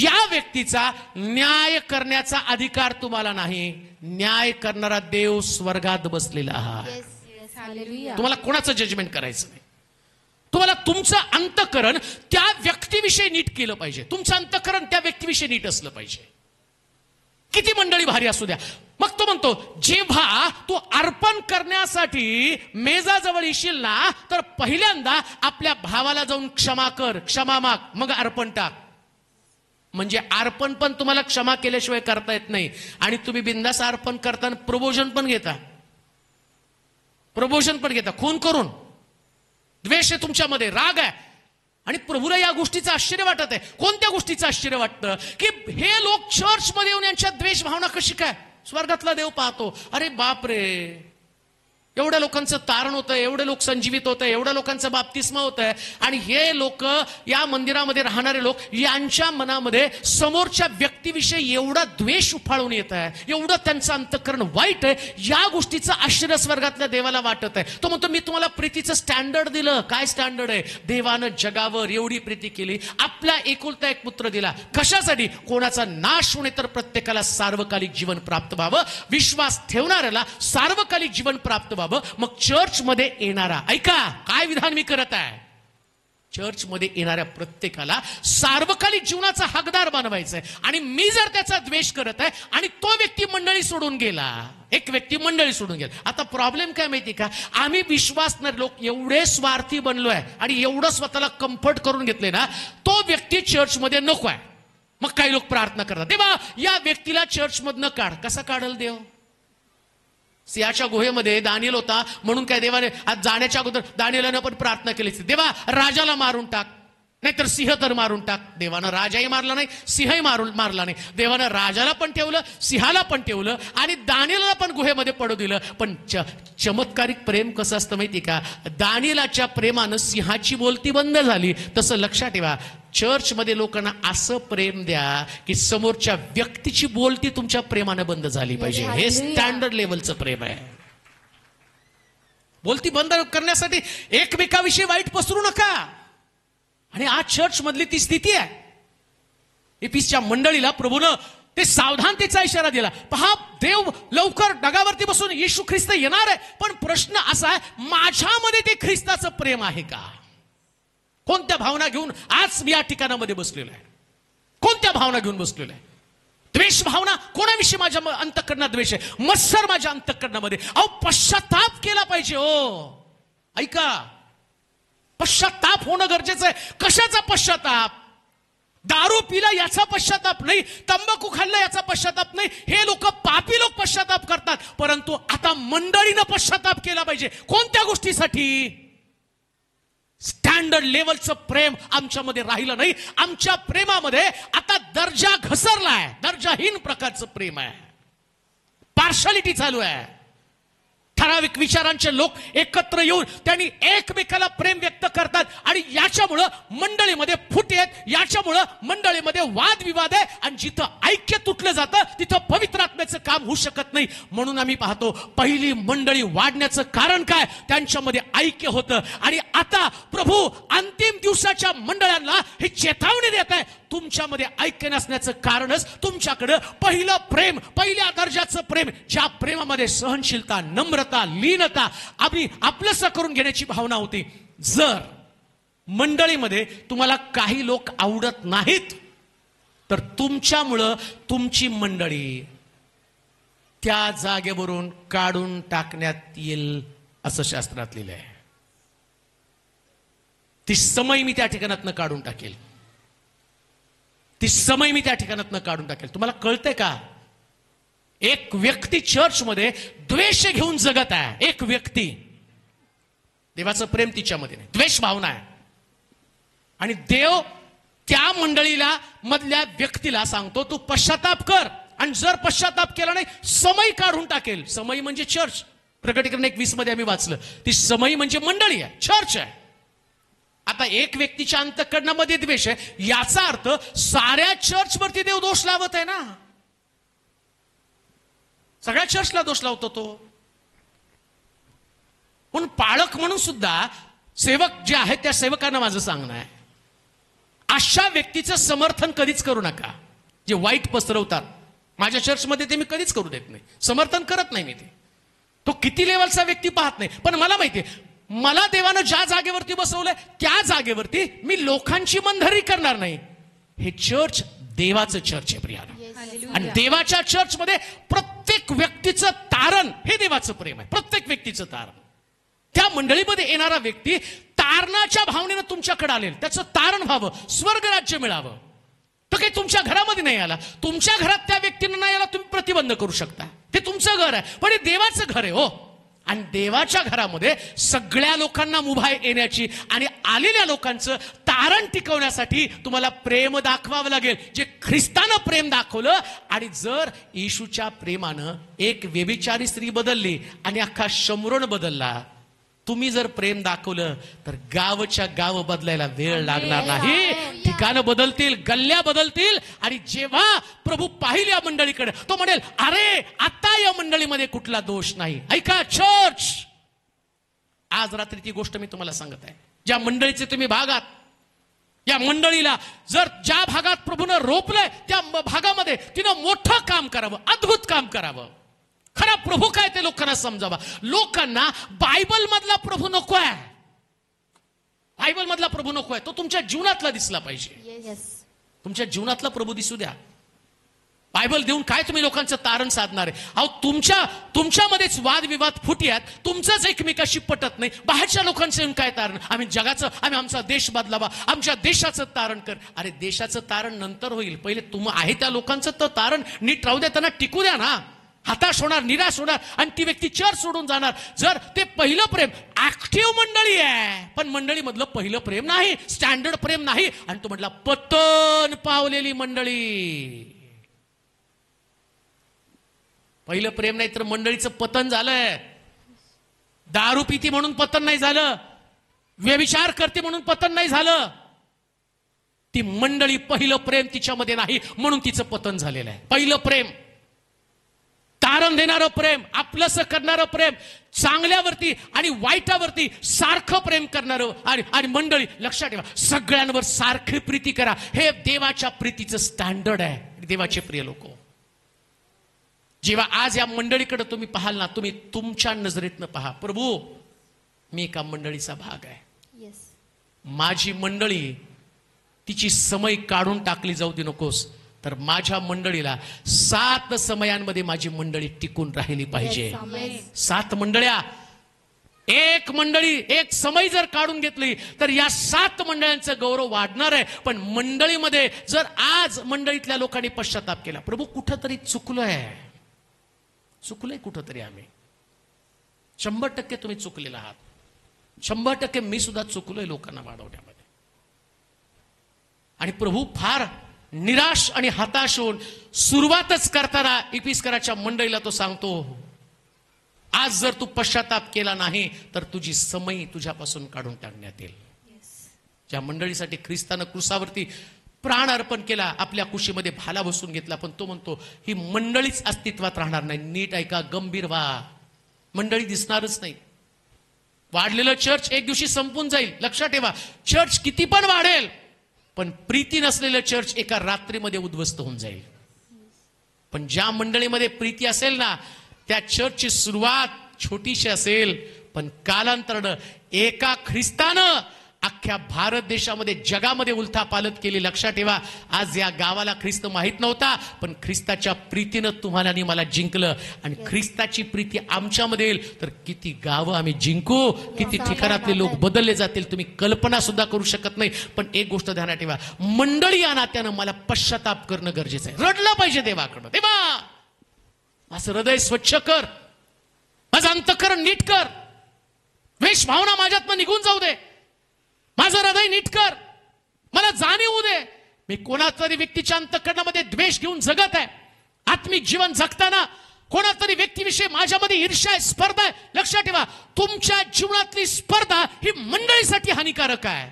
C: या व्यक्तीचा न्याय करण्याचा अधिकार तुम्हाला नाही. न्याय करणारा देव स्वर्गात बसलेला आहात. तुम्हाला कोणाचं जजमेंट करायचं नाही. तुम्हाला तुमचं अंतःकरण त्या व्यक्तीविषयी नीट केलं पाहिजे, तुमचं अंतःकरण त्या व्यक्तीविषयी नीट असलं पाहिजे. किती मंडळी भारी असू द्या. मग तो म्हणतो जेव्हा तू अर्पण करण्यासाठी मेजाजवळ येशील ना, तर पहिल्यांदा आपल्या भावाला जाऊन क्षमा माग, मग अर्पण टाक. म्हणजे अर्पण पण तुम्हाला क्षमा केल्याशिवाय करता येत नाही. आणि तुम्ही बिनधास्त अर्पण करताना प्रबोधन पण घेता, खून करून. द्वेष आहे तुमच्यामध्ये, राग आहे, आणि प्रभूला या गोष्टीचं आश्चर्य वाटत आहे. कोणत्या गोष्टीचं आश्चर्य वाटतं, की हे लोक चर्चमध्ये येऊन यांच्या द्वेष भावना कशी काय, स्वर्गातला देव पाहतो, अरे बाप रे, एवढ्या लोकांचं तारण होतं, एवढे लोक संजीवित होत आहे, एवढ्या लोकांचं बाप्तिस्मा होत आहे, आणि हे लोक, या मंदिरामध्ये राहणारे लोक, यांच्या मनामध्ये समोरच्या व्यक्तीविषयी एवढा द्वेष उफाळून येत आहे, एवढं त्यांचं अंतःकरण वाईट आहे. या गोष्टीचं आश्चर्य स्वर्गातल्या देवाला वाटत आहे. तो म्हणतो, मी तुम्हाला प्रीतीचं स्टँडर्ड दिलं. काय स्टँडर्ड आहे? देवानं जगावर एवढी प्रीती केली, आपला एकुलता एक पुत्र दिला. कशासाठी? कोणाचा नाश होणे तर प्रत्येकाला सार्वकालिक जीवन प्राप्त व्हावं. विश्वास ठेवणाऱ्याला सार्वकालिक जीवन प्राप्त व्हावं. मग चर्च मध्ये येणारा, ऐका काय विधान मी करत आहे, चर्च मध्ये येणाऱ्या प्रत्येकाला सार्वकालिक जीवनाचा हकदार बनवायचा आहे. आणि मी जर त्याचा द्वेष करत आहे आणि तो व्यक्ती मंडळी सोडून गेला, एक व्यक्ती मंडळी सोडून गेला, आता प्रॉब्लेम काय माहिती का? आम्ही विश्वासणारे लोक एवढे स्वार्थी बनलोय आणि एवढं स्वतःला कम्फर्ट करून घेतले ना, तो व्यक्ती चर्च मध्ये नको आहे. मग काही लोक प्रार्थना करतात, देवा या व्यक्तीला चर्च मधनं काढ. कसा काढल देव? सिंहाच्या गुहेमध्ये दानिएल होता म्हणून काय देवाने आज जाण्याच्या अगोदर दानिएलानं पण प्रार्थना केली, देवा राजाला मारून टाक, नाहीतर सिंह तर मारून टाक. देवानं राजाही मारला नाही, सिंहही मारला नाही. देवानं राजाला पण ठेवलं, सिंहाला पण ठेवलं, आणि दानिएलला पण गुहेमध्ये पडू दिलं. पण चमत्कारिक प्रेम कसं असतं माहिती का? दानिएलाच्या प्रेमानं सिंहाची बोलती बंद झाली. तसं लक्षात ठेवा, चर्चमध्ये लोकांना असं प्रेम द्या की समोरच्या व्यक्तीची बोलती तुमच्या प्रेमानं बंद झाली पाहिजे. हे स्टँडर्ड लेवलचं प्रेम आहे. बोलती बंद करण्यासाठी एकमेकाविषयी वाईट पसरू नका. आणि आज चर्च मधली ती स्थिती आहे. एफिसच्या मंडळीला प्रभूनं ते सावधानतेचा इशारा दिला. पहा, देव लवकर ढगावरती बसून येशू ख्रिस्त येणार आहे, पण प्रश्न असा आहे, माझ्यामध्ये ते ख्रिस्ताचं प्रेम आहे का? कोणत्या भावना घेऊन आज मी या ठिकाणामध्ये बसलेलो आहे? कोणत्या भावना घेऊन बसलेलो आहे? द्वेष भावना. कोणाविषयी माझ्या अंतःकरणात द्वेष आहे? मत्सर माझ्या अंतःकरणामध्ये. अहो, पश्चाताप केला पाहिजे. हो ऐका, पश्चाताप होणं गरजेचं आहे. कशाचा पश्चाताप? दारू पिला याचा पश्चाताप नाही, तंबाखू खाल्ला याचा पश्चाताप नाही. हे लोक, पापी लोक पश्चाताप करतात, परंतु आता मंडळीनं पश्चाताप केला पाहिजे. कोणत्या गोष्टीसाठी? स्टँडर्ड लेवलचं प्रेम आमच्यामध्ये राहिलं नाही. आमच्या प्रेमामध्ये आता दर्जा घसरलाय, दर्जाहीन प्रकारचं प्रेम आहे. पार्शालिटी चालू आहे. ठराविक विचारांचे लोक एकत्र येऊन त्यांनी एकमेकाला प्रेम व्यक्त करतात, आणि याच्यामुळं मंडळीमध्ये फूट येत, याच्यामुळं मंडळीमध्ये वादविवाद आहे, आणि जिथं ऐक्य तुटलं जातं तिथं पवित्र आत्म्याचं काम होऊ शकत नाही. म्हणून आम्ही पाहतो, पहिली मंडळी वाढण्याचं कारण काय? त्यांच्यामध्ये ऐक्य होतं. आणि आता प्रभू अंतिम दिवसाच्या मंडळांना ही चेतावणी देत आहे, तुमच्यामध्ये ऐक्य नसण्याचं कारणच तुमच्याकडे पहिलं प्रेम, पहिल्या दर्जाचं प्रेम, ज्या प्रेमामध्ये सहनशीलता, नम्रता, लीनता, आपलंसं करून घेण्याची भावना होती. जर मंडळीमध्ये तुम्हाला काही लोक आवडत नाहीत, तर तुमच्यामुळं तुमची मंडळी त्या जागेवरून काढून टाकण्यात येईल, असं शास्त्रात लिहिलं आहे. ती समय मी त्या ठिकाणातनं काढून टाकेल. ती समय मी त्या ठिकाणातनं काढून टाकेल. तुम्हाला कळतंय का? एक व्यक्ती चर्चमध्ये द्वेष घेऊन जगत आहे. एक व्यक्ती, देवाचं प्रेम तिच्यामध्ये नाही, द्वेष भावना आहे. आणि देव त्या मंडळीला, मधल्या व्यक्तीला सांगतो, तू पश्चाताप कर. आणि जर पश्चाताप केला नाही, समय काढून टाकेल. समय म्हणजे चर्च. प्रकटीकरण 1:20 मध्ये आम्ही वाचलं, ती समय म्हणजे मंडळी आहे, चर्च आहे. आता एक व्यक्तीच्या अंतःकरणामध्ये द्वेष आहे, याचा अर्थ साऱ्या चर्चवरती देव दोष लावत आहे ना. सगळ्या चर्चला दोष लावतो तो. पण पालक म्हणून सुद्धा सेवक जे आहेत त्या सेवकांना माझं सांगणं आहे, अशा व्यक्तीचं समर्थन कधीच करू नका जे वाईट पसरवतात. माझ्या चर्चमध्ये ते मी कधीच करू देत नाही, समर्थन करत नाही मी. तो किती लेवलचा व्यक्ती पाहत नाही, पण मला माहिती आहे, मला देवानं ज्या जागेवरती बसवलंय त्या जागेवरती मी लोकांची मनधरी करणार नाही. हे चर्च देवाचं चर्च आहे प्रियानो. आणि देवाच्या चर्चमध्ये प्रत्येक व्यक्तीचं तारण हे देवाचं प्रेम आहे. प्रत्येक व्यक्तीचं तारण. त्या मंडळीमध्ये येणारा व्यक्ती तारणाच्या भावनेनं तुमच्याकडे आले, त्याचं तारण व्हावं, स्वर्ग राज्य मिळावं. तो काही तुमच्या घरामध्ये नाही आला, तुमच्या घरात त्या व्यक्तीनं नाही आला, तुम्ही प्रतिबंध करू शकता. ते तुमचं घर आहे, पण हे देवाचं घर आहे. हो, आणि देवाच्या घरामध्ये सगळ्या लोकांना मुभा येण्याची आणि आलेल्या लोकांचं तारण टिकवण्यासाठी तुम्हाला प्रेम दाखवावं लागेल, जे ख्रिस्तानं प्रेम दाखवलं. आणि जर येशूच्या प्रेमानं एक व्यभिचारी स्त्री बदलली आणि अख्खा शमरोन बदलला, तुम्ही जर प्रेम दाखवलं तर गावच्या गाव बदलायला वेळ लागणार नाही. ठिकाणं बदलतील, गल्ल्या बदलतील. आणि जेव्हा प्रभू पाहिल या मंडळीकडे, तो म्हणेल, अरे आता या मंडळीमध्ये कुठला दोष नाही. ऐका चर्च, आज रात्री ती गोष्ट मी तुम्हाला सांगत आहे. ज्या मंडळीचे तुम्ही भाग आहात, या मंडळीला जर ज्या भागात प्रभूनं रोपलंय त्या भागामध्ये तिनं मोठं काम करावं, अद्भुत काम करावं. खरा प्रभू काय ते लोकांना समजावा. लोकांना बायबल मधला प्रभू नको आहे, बायबल मधला प्रभू नको आहे. तो तुमच्या जीवनातला दिसला पाहिजे. तुमच्या जीवनातला प्रभू दिसू द्या. बायबल देऊन काय तुम्ही लोकांचं तारण साधणार आहे? अहो, तुमच्यामध्येच वादविवाद फुटयात, तुमचंच एकमेकाशी पटत नाही, बाहेरच्या लोकांचं येऊन काय तारण? आम्ही आमचा देश बदलावा, आमच्या देशाचं तारण कर. अरे देशाचं तारण नंतर होईल, पहिले आहे त्या लोकांचं तर तारण नीट राहू द्या, त्यांना टिकू द्या ना. हताश होणार, निराश होणार आणि ती व्यक्ती चर्च सोडून जाणार. जर ते पहिलं प्रेम, ऍक्टिव्ह मंडळी आहे पण मंडळीमधलं पहिलं प्रेम नाही, स्टँडर्ड प्रेम नाही, आणि तो म्हटला पतन पावलेली मंडळी. पहिलं प्रेम नाही तर मंडळीचं पतन झालंय. दारू पिती म्हणून पतन नाही झालं, व्यभिचार करते म्हणून पतन नाही झालं. ती मंडळी पहिलं प्रेम तिच्यामध्ये नाही म्हणून तिचं पतन झालेलं आहे. पहिलं प्रेम, तारण देणारं प्रेम, आपलंसं करणारं प्रेम, चांगल्यावरती आणि वाईटावरती सारखं प्रेम करणारं. आणि मंडळी लक्षात ठेवा, सगळ्यांवर सारखी प्रीती करा. हे देवाच्या प्रीतीचं स्टँडर्ड आहे. देवाचे प्रिय लोक, जेव्हा आज या मंडळीकडे तुम्ही पाहाल ना, तुम्ही तुमच्या नजरेतनं पहा, प्रभू मी एका मंडळीचा भाग आहे. माझी मंडळी तिची समय काढून टाकली जाऊ दे नकोस, तर माझ्या मंडळीला 7 समयांमध्ये माझी मंडळी टिकून राहिली पाहिजे. 7 मंडळ्या, एक मंडळी एक समय जर काढून घेतली तर या 7 मंडळांचं गौरव वाढणार आहे. पण मंडळीमध्ये जर आज मंडळीतल्या लोकांनी पश्चाताप केला, प्रभू कुठंतरी चुकलोय कुठंतरी, आम्ही 100% तुम्ही चुकलेला आहात, 100% मी सुद्धा चुकलोय लोकांना वाढवण्यामध्ये. आणि प्रभू फार निराश आणि हताश होऊन सुरुवातच करताना इपिस्कराच्या मंडळीला तो सांगतो, आज जर तू पश्चाताप केला नाही तर तुझी समय तुझ्यापासून काढून टाकण्यात येईल. ज्या मंडळीसाठी ख्रिस्तानं क्रुसावरती प्राण अर्पण केला, आपल्या कुशीमध्ये भाला बसून घेतला, पण तो म्हणतो ही मंडळीच अस्तित्वात राहणार नाही. नीट ऐका, गंभीर व्हा, मंडळी दिसणारच नाही. वाढलेलं चर्च एक दिवशी संपून जाईल. लक्षात ठेवा, चर्च किती पण वाढेल पण प्रीती नसलेलं चर्च एका रात्रीमध्ये उद्ध्वस्त होऊन जाईल. पण ज्या मंडळीमध्ये प्रीती असेल ना, त्या चर्चची सुरुवात छोटीशी असेल पण कालांतरानं एका ख्रिस्तानं अख्ख्या भारत देशामध्ये, जगामध्ये उलथापालथ केली. लक्षात ठेवा, आज या गावाला ख्रिस्त माहित नव्हता, पण ख्रिस्ताच्या प्रीतीनं तुम्हाला आणि मला जिंकलं. आणि ख्रिस्ताची प्रीती आमच्यामध्ये येईल तर किती गावं आम्ही जिंकू, किती ठिकाणातले लोक बदलले जातील, तुम्ही कल्पना सुद्धा करू शकत नाही. पण एक गोष्ट ध्यानात ठेवा, मंडळी या नात्यानं मला पश्चाताप करणं गरजेचं आहे. रडलं पाहिजे देवाकडं, देवा माझं हृदय स्वच्छ कर, माझं अंतःकरण नीट कर, द्वेष भावना माझ्यातनं निघून जाऊ दे, माझं हृदय नीट कर, मला जाणीव होऊ दे मी कोणातरी व्यक्तीच्या अंतःकरणामध्ये द्वेष घेऊन जगत आहे. आत्मिक जीवन जगताना कोणातरी व्यक्तीविषयी माझ्यामध्ये ईर्ष्या आहे, स्पर्धा आहे. लक्षात ठेवा, तुमच्या जीवनातली स्पर्धा ही मंडळीसाठी हानिकारक आहे.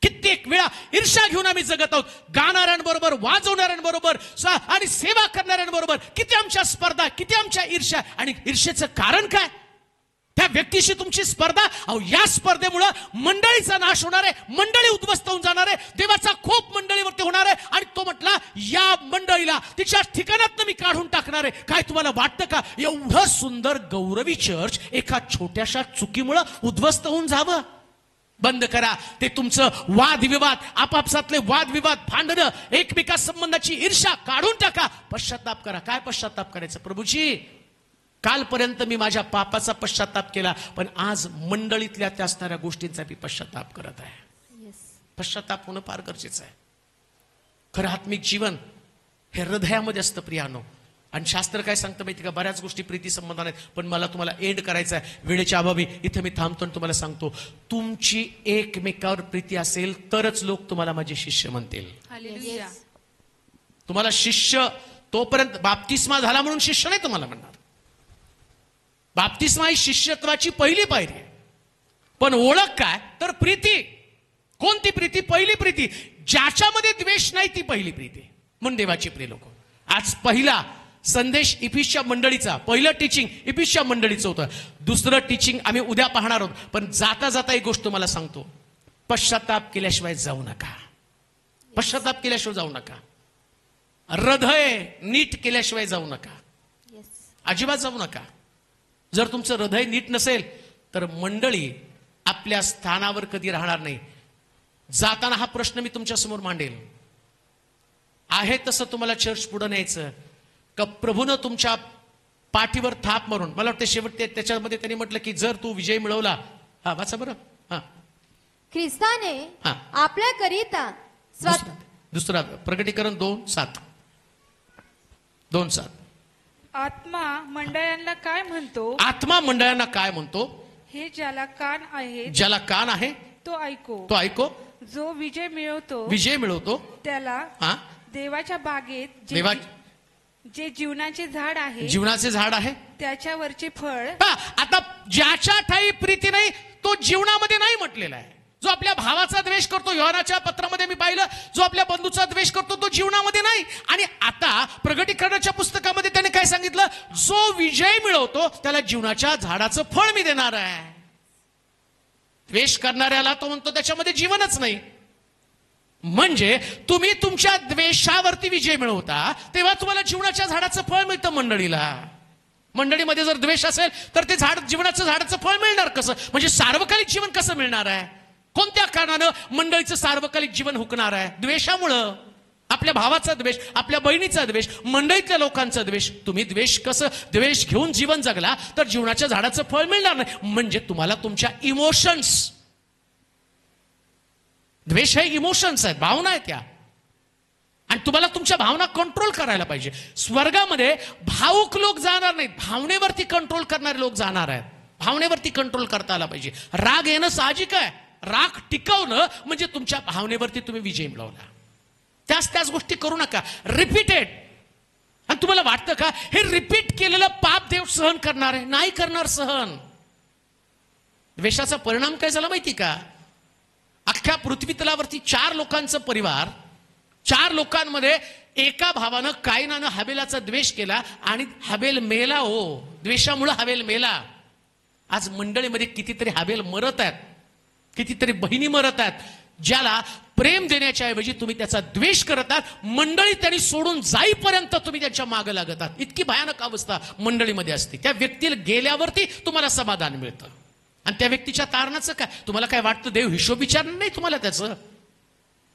C: कित्येक वेळा ईर्ष्या घेऊन आम्ही जगत आहोत. गाणाऱ्यांबरोबर, वाजवणाऱ्यांबरोबर आणि सेवा करणाऱ्यांबरोबर किती आमच्या स्पर्धा, किती आमच्या ईर्ष्या. आणि ईर्ष्येचं कारण काय? त्या व्यक्तीशी तुमची स्पर्धा. अहो, या स्पर्धेमुळे मंडळीचा नाश होणार आहे, मंडळी उद्ध्वस्त होऊन जाणार आहे, देवाचा कोप मंडळीवरती होणार आहे. आणि तो म्हटला, या मंडळीला तिच्या ठिकाणात मी काढून टाकणार आहे. काय तुम्हाला वाटतं का एवढं सुंदर गौरवी चर्च एका छोट्याशा चुकीमुळे उद्ध्वस्त होऊन जावं? बंद करा ते तुमचं वादविवाद, आपापसातले वादविवाद, भांडणं, एकमेका संबंधाची ईर्ष्या काढून टाका. पश्चाताप करा. काय पश्चाताप करायचं? प्रभूजी, कालपर्यंत मी माझ्या पापाचा पश्चाताप केला, पण आज मंडळीतल्या त्या असणाऱ्या गोष्टींचा मी पश्चाताप करत आहे. पश्चाताप होणं फार गरजेचं आहे. खरं आत्मिक जीवन हे हृदयामध्ये असतं प्रियानो.
A: आणि शास्त्र काय सांगतं माहिती का, बऱ्याच गोष्टी प्रीती संबंधाने आहेत, पण मला तुम्हाला एंड करायचा आहे वेळेच्या अभावी. इथे मी थांबतो आणि तुम्हाला सांगतो, तुमची एकमेकावर प्रीती असेल तरच लोक तुम्हाला माझे शिष्य म्हणतील.
D: हालेलुया.
A: तुम्हाला शिष्य तोपर्यंत बाप्तिस्मा झाला म्हणून शिष्य नाही तुम्हाला म्हणणार. बाप्तिस्मा ही शिष्यत्वाची पहिली पायरी आहे. पण ओळख काय तर प्रीती. कोणती प्रीती? पहिली प्रीती. ज्याच्यामध्ये द्वेष नाही ती पहिली प्रीती, म्हणून देवाची प्रिय लोक. आज पहिला संदेश इफिसच्या मंडळीचा, पहिलं टीचिंग इफिसच्या मंडळीचं होतं. दुसरं टीचिंग आम्ही उद्या पाहणार आहोत. पण जाता जाता एक गोष्ट तुम्हाला सांगतो, पश्चाताप केल्याशिवाय जाऊ नका. पश्चाताप केल्याशिवाय जाऊ नका. हृदय नीट केल्याशिवाय जाऊ नका. अजिबात जाऊ नका. जर तुमचं हृदय नीट नसेल तर मंडळी आपल्या स्थानावर कधी राहणार नाही. जाताना हा प्रश्न मी तुमच्या समोर मांडेल, आहे तसं तुम्हाला चर्च पुढे न्यायचं का प्रभूनं तुमच्या पाठीवर थाप मारून? मला वाटतं शेवट त्याच्यामध्ये त्यांनी म्हटलं की जर तू विजय मिळवला, हा वाचा बरं, हा
B: ख्रिस्ताने
A: हा.
B: आपल्याकरिता
A: दुसरा प्रकटीकरण 2:7. 2:7.
D: आत्मा मंडळांना काय म्हणतो?
A: आत्मा मंडळांना काय म्हणतो?
D: हे ज्याला कान आहे
A: ज्याला कान आहे
D: तो ऐको.
A: तो ऐको.
D: जो विजय मिळवतो
A: विजय मिळवतो
D: त्याला
A: हा
D: देवाच्या बागेत
A: देवा
D: जे जीवनाचे झाड आहे
A: जीवनाचे झाड आहे
D: त्याच्यावरचे फळ.
A: आता ज्याच्या ठाई प्रीती नाही तो जीवनामध्ये नाही म्हटलेला आहे. जो आपल्या भावाचा द्वेष करतो, योहानाच्या पत्रामध्ये मी पाहिलं, जो आपल्या बंधूचा द्वेष करतो तो जीवनामध्ये नाही. आणि आता प्रगटीकरणाच्या पुस्तकामध्ये त्याने काय सांगितलं? जो विजय मिळवतो त्याला जीवनाच्या झाडाचं फळ मी देणार आहे. द्वेष करणाऱ्याला तो म्हणतो त्याच्यामध्ये जीवनच नाही. म्हणजे तुम्ही तुमच्या द्वेषावरती विजय मिळवता तेव्हा तुम्हाला जीवनाच्या झाडाचं फळ मिळतं. मंडळीमध्ये जर द्वेष असेल तर ते झाड, जीवनाचं झाडाचं फळ मिळणार कसं? म्हणजे सार्वकालिक जीवन कसं मिळणार आहे? कोणत्या कारणानं मंडळीचं सार्वकालिक जीवन हुकणार आहे? द्वेषामुळं. आपल्या भावाचा द्वेष, आपल्या बहिणीचा द्वेष, मंडळीतल्या लोकांचा द्वेष. तुम्ही द्वेष घेऊन जीवन जगला तर जीवनाच्या झाडाचं फळ मिळणार नाही. म्हणजे तुम्हाला तुमच्या इमोशन्स, द्वेष हे इमोशन्स आहेत, भावना आहेत त्या, आणि तुम्हाला तुमच्या भावना कंट्रोल करायला पाहिजे. स्वर्गामध्ये भावुक लोक जाणार नाहीत, भावनेवरती कंट्रोल करणारे लोक जाणार आहेत. भावनेवरती कंट्रोल करता आला पाहिजे. राग येणं साहजिक आहे, राग टिकवणं म्हणजे तुमच्या भावनेवरती तुम्ही विजय मिळवला. त्याच गोष्टी करू नका रिपीटेड. आणि तुम्हाला वाटतं का हे रिपीट केलेलं पाप देव सहन करणार आहे? नाही करणार सहन. द्वेषाचा परिणाम काय झाला माहिती का? अख्ख्या पृथ्वी तलावरती 4 लोकांचा परिवार, 4 लोकांमध्ये एका भावानं कायनानं हबेलाचा द्वेष केला आणि हबेल मेला. हो, द्वेषामुळे हबेल मेला. आज मंडळीमध्ये कितीतरी हबेल मरत आहेत, कितीतरी बहिणी मरत आहेत. ज्याला प्रेम देण्याच्या ऐवजी तुम्ही त्याचा द्वेष करत आहात. मंडळी त्यांनी सोडून जाईपर्यंत तुम्ही त्यांच्या मागे लागत आहात. इतकी भयानक अवस्था मंडळीमध्ये असते. त्या व्यक्तीला गेल्यावरती तुम्हाला समाधान मिळतं. आणि त्या व्यक्तीच्या तारणाचं काय? तुम्हाला काय वाटतं देव हिशोब विचारणार नाही तुम्हाला त्याचं?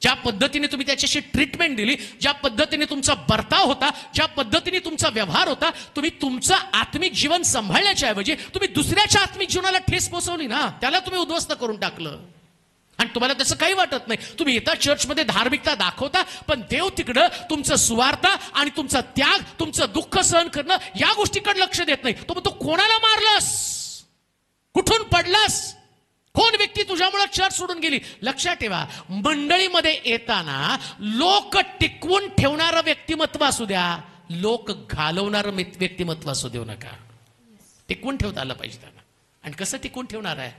A: ज्या पद्धतीने तुम्ही त्याच्याशी ट्रीटमेंट दिली, ज्या पद्धतीने तुमचा बर्ताव होता, ज्या पद्धतीने तुमचा व्यवहार होता, तुम्ही तुमचं आत्मिक जीवन सांभाळण्याच्या ऐवजी तुम्ही दुसऱ्याच्या आत्मिक जीवनाला ठेस पोहोचवली ना, त्याला तुम्ही उद्ध्वस्त करून टाकलं. आणि तुम्हाला त्याचं काही वाटत नाही. तुम्ही येता चर्चमध्ये धार्मिकता दाखवता, पण देव तिकडं तुमचं सुवार्ता आणि तुमचा त्याग, तुमचं दुःख सहन करणं या गोष्टीकडे लक्ष देत नाही. तो म्हणतो कोणाला मारलंस, कुठून पडलास, कोण व्यक्ती तुझ्यामुळे चर्च सोडून गेली. लक्षात ठेवा, मंडळीमध्ये येताना लोक टिकवून ठेवणारं व्यक्तिमत्व असू द्या, लोक घालवणारं व्यक्तिमत्व असू देऊ नका. टिकवून ठेवता आलं पाहिजे त्यांना. आणि कसं टिकवून ठेवणार आहे?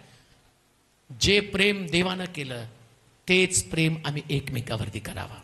A: जे प्रेम देवानं केलं तेच प्रेम आम्ही एकमेकावरती करावा.